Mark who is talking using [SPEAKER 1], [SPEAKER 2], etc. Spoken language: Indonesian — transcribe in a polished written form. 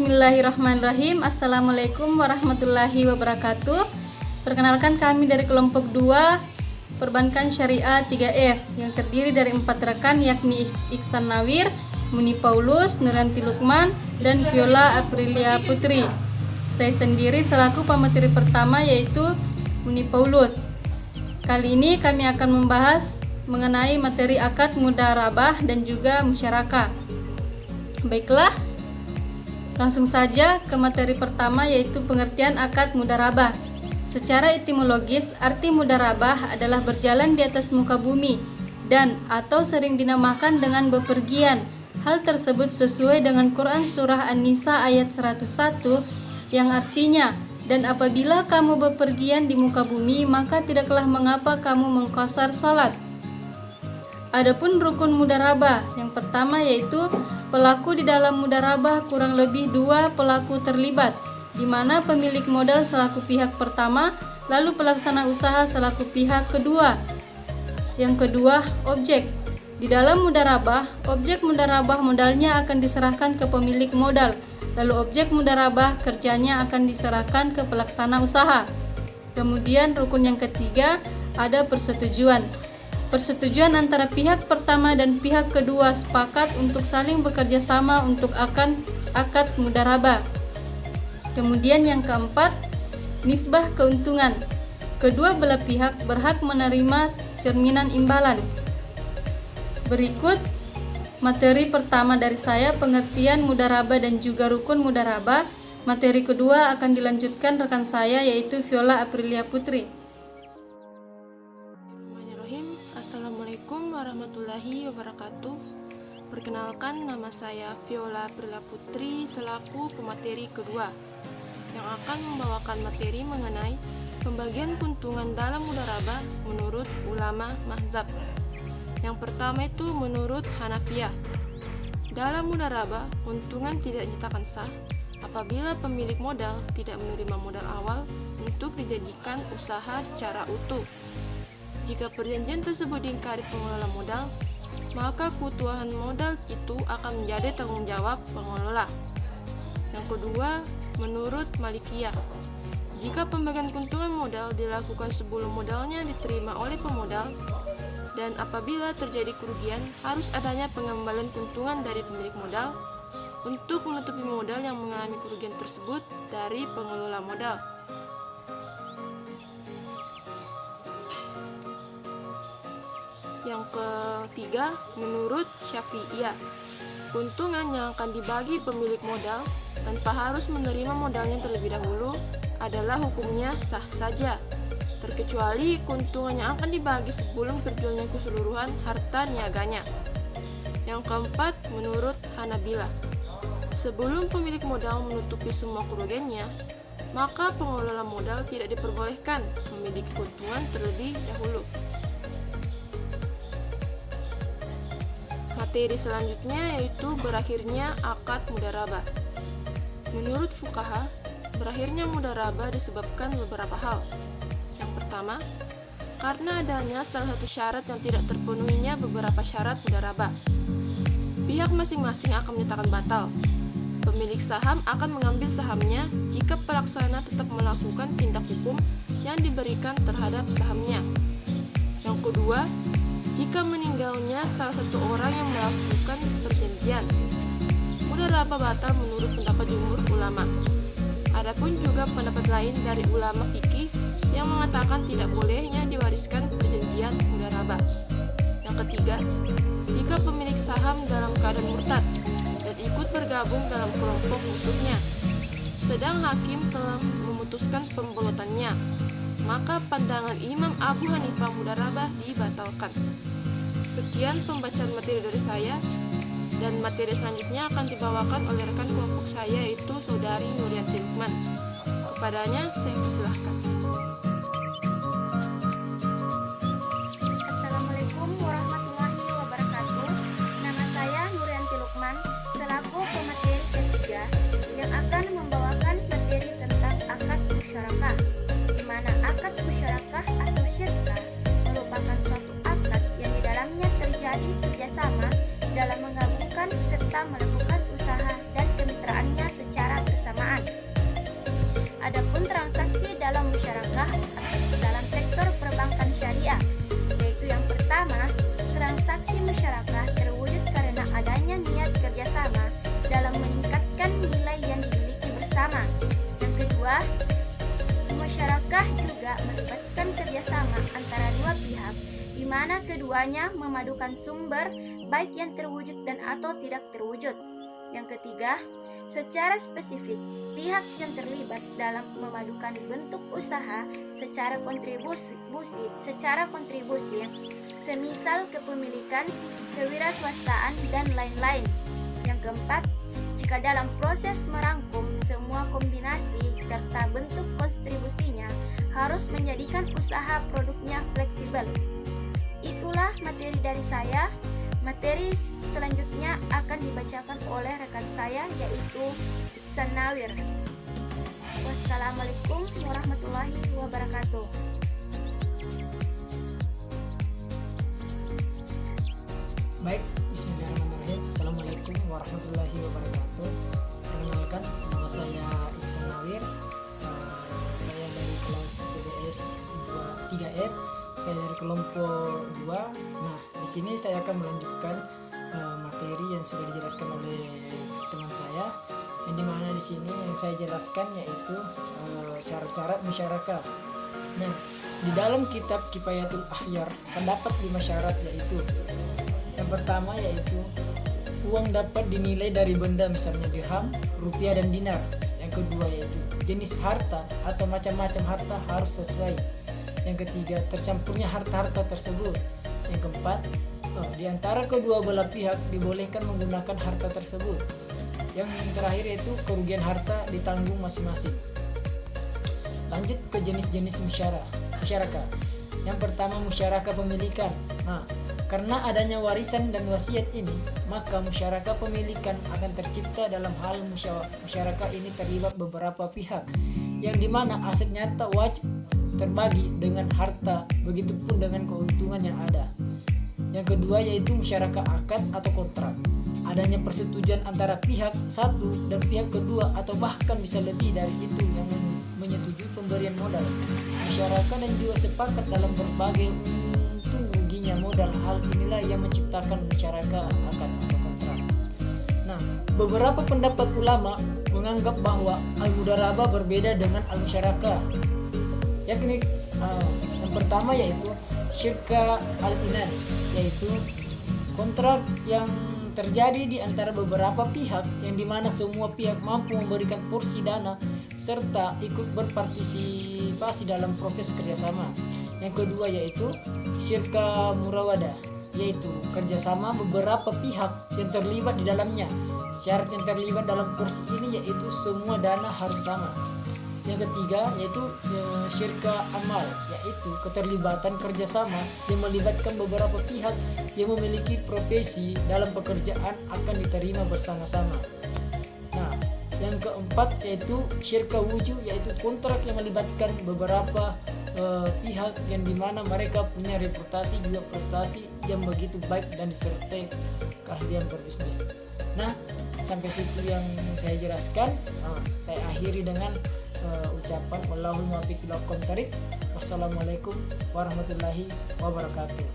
[SPEAKER 1] Bismillahirrahmanirrahim. Assalamualaikum warahmatullahi wabarakatuh. Perkenalkan, kami dari kelompok 2 Perbankan Syariah 3F yang terdiri dari 4 rekan, yakni Iksan Nawir, Muni Paulus, Nurianti Lukman, dan Viola Aprilia Putri. Saya sendiri selaku pemateri pertama, yaitu Muni Paulus. Kali ini kami akan membahas mengenai materi akad mudharabah dan juga musyarakah. Baiklah, langsung saja ke materi pertama, yaitu pengertian akad mudharabah. Secara etimologis, arti mudharabah adalah berjalan di atas muka bumi dan atau sering dinamakan dengan bepergian. Hal tersebut sesuai dengan Quran Surah An-Nisa ayat 101 yang artinya, dan apabila kamu bepergian di muka bumi, maka tidaklah mengapa kamu mengqasar salat. Adapun rukun mudharabah, yang pertama yaitu pelaku di dalam mudharabah kurang lebih 2 pelaku terlibat, di mana pemilik modal selaku pihak pertama, lalu pelaksana usaha selaku pihak kedua. Yang kedua, objek. Di dalam mudharabah, objek mudharabah modalnya akan diserahkan ke pemilik modal, lalu objek mudharabah kerjanya akan diserahkan ke pelaksana usaha. Kemudian rukun yang ketiga, ada persetujuan. Persetujuan antara pihak pertama dan pihak kedua sepakat untuk saling bekerja sama untuk akad mudharabah. Kemudian yang keempat, nisbah keuntungan. Kedua belah pihak berhak menerima cerminan imbalan. Berikut materi pertama dari saya, pengertian mudharabah dan juga rukun mudharabah. Materi kedua akan dilanjutkan rekan saya, yaitu Viola Aprilia Putri.
[SPEAKER 2] Assalamualaikum warahmatullahi wabarakatuh. Perkenalkan, nama saya Viola Aprilia Putri selaku pemateri kedua yang akan membawakan materi mengenai pembagian keuntungan dalam mudharabah menurut ulama mazhab. Yang pertama itu menurut Hanafiyah. Dalam mudharabah, keuntungan tidak dinyatakan sah apabila pemilik modal tidak menerima modal awal untuk dijadikan usaha secara utuh. Jika perjanjian tersebut diingkari pengelola modal, maka keutuhan modal itu akan menjadi tanggung jawab pengelola. Yang kedua, menurut Malikiyah. Jika pembagian keuntungan modal dilakukan sebelum modalnya diterima oleh pemodal, dan apabila terjadi kerugian, harus adanya pengembalian keuntungan dari pemilik modal untuk menutupi modal yang mengalami kerugian tersebut dari pengelola modal. Yang ketiga, menurut Syafi'iyah, keuntungan yang akan dibagi pemilik modal tanpa harus menerima modalnya terlebih dahulu adalah hukumnya sah saja, terkecuali keuntungan yang akan dibagi sebelum terjualnya keseluruhan harta niaganya. Yang keempat, menurut Hanabilah, sebelum pemilik modal menutupi semua kerugiannya, maka pengelola modal tidak diperbolehkan memiliki keuntungan terlebih dahulu. Materi selanjutnya yaitu berakhirnya akad mudharabah. Menurut fuqaha, berakhirnya mudharabah disebabkan beberapa hal. Yang pertama, karena adanya salah satu syarat yang tidak terpenuhinya beberapa syarat mudharabah. Pihak masing-masing akan menyatakan batal. Pemilik saham akan mengambil sahamnya jika pelaksana tetap melakukan tindak hukum yang diberikan terhadap sahamnya. Yang kedua, jika meninggalnya salah satu orang yang melakukan perjanjian, mudharabah batal menurut pendapat jumhur ulama. Adapun juga pendapat lain dari ulama fikih yang mengatakan tidak bolehnya diwariskan perjanjian mudharabah. Yang ketiga, jika pemilik saham dalam keadaan murtad dan ikut bergabung dalam kelompok musuhnya, sedang hakim telah memutuskan pembolotannya, maka pandangan Imam Abu Hanifah mudharabah dibatalkan. Sekian pembacaan materi dari saya, dan materi selanjutnya akan dibawakan oleh rekan kelompok saya, yaitu Saudari Nurianti Lukman. Kepadanya saya persilahkan.
[SPEAKER 3] Assalamualaikum warahmatullahi wabarakatuh. Nama saya Nurianti Lukman selaku pemateri ketiga yang akan membawakan materi tentang akad musyarakah, di mana akad musyarakah atau syirkah merupakan suatu akad yang di dalamnya terjadi kerjasama dalam menggabungkan serta melakukan usaha dan kemitraannya secara ketiga melibatkan kerjasama antara dua pihak, di mana keduanya memadukan sumber baik yang terwujud dan atau tidak terwujud. Yang ketiga, secara spesifik, pihak yang terlibat dalam memadukan bentuk usaha secara kontribusi, semisal kepemilikan, kewirausahaan, dan lain-lain. Yang keempat, jika dalam proses merangkum semua kombinasi serta bentuk kontribusinya harus menjadikan usaha produknya fleksibel. Itulah materi dari saya. Materi selanjutnya akan dibacakan oleh rekan saya, yaitu Iksan Nawir. Wassalamualaikum warahmatullahi wabarakatuh.
[SPEAKER 4] Baik, bismillahirrahmanirrahim. Assalamualaikum warahmatullahi wabarakatuh. Perkenalkan, nama saya Iksan Nawir. Saya dari kelas PBS 3F. Saya dari kelompok 2. Nah, di sini saya akan melanjutkan materi yang sudah dijelaskan oleh teman saya. Yang dimana di sini yang saya jelaskan yaitu syarat-syarat musyarakah. Nah, di dalam kitab Kifayatul Akhyar terdapat 5 syarat, yaitu yang pertama yaitu uang dapat dinilai dari benda, misalnya dirham, rupiah, dan dinar. Yang kedua yaitu jenis harta atau macam-macam harta harus sesuai. Yang ketiga, tercampurnya harta-harta tersebut. Yang keempat, di antara kedua belah pihak dibolehkan menggunakan harta tersebut. Yang terakhir yaitu kerugian harta ditanggung masing-masing. Lanjut ke jenis-jenis musyarakah. Yang pertama, musyarakah pemilikan. Nah, karena adanya warisan dan wasiat ini, maka musyarakah pemilikan akan tercipta. Dalam hal musyarakah ini terlibat beberapa pihak, yang dimana aset nyata wajib terbagi dengan harta, begitupun dengan keuntungan yang ada. Yang kedua yaitu musyarakah akad atau kontrak. Adanya persetujuan antara pihak satu dan pihak kedua, atau bahkan bisa lebih dari itu, yang menyetujui pemberian modal. Masyarakat dan juga sepakat dalam berbagai untung ruginya modal. Hal inilah yang menciptakan musyarakah akad atau kontrak. Nah, beberapa pendapat ulama menganggap bahwa al-mudharabah berbeda dengan al-musyarakah. Yakni yang pertama yaitu syirka al-inan, yaitu kontrak yang terjadi di antara beberapa pihak, yang dimana semua pihak mampu memberikan porsi dana serta ikut berpartisipasi dalam proses kerjasama. Yang kedua yaitu syirka murawadah, yaitu kerjasama beberapa pihak yang terlibat di dalamnya. Syarat yang terlibat dalam porsi ini yaitu semua dana harus sama. Yang ketiga yaitu syirka amal, yaitu keterlibatan kerjasama yang melibatkan beberapa pihak yang memiliki profesi dalam pekerjaan akan diterima bersama-sama. Nah, yang keempat yaitu syirka wujud, yaitu kontrak yang melibatkan beberapa pihak yang dimana mereka punya reputasi juga prestasi yang begitu baik dan disertai keahlian berbisnis. Nah, sampai situ yang saya jelaskan. Saya akhiri dengan ucapan wallahul muwaffiq ila aqwamit thoriq. Wassalamualaikum warahmatullahi wabarakatuh.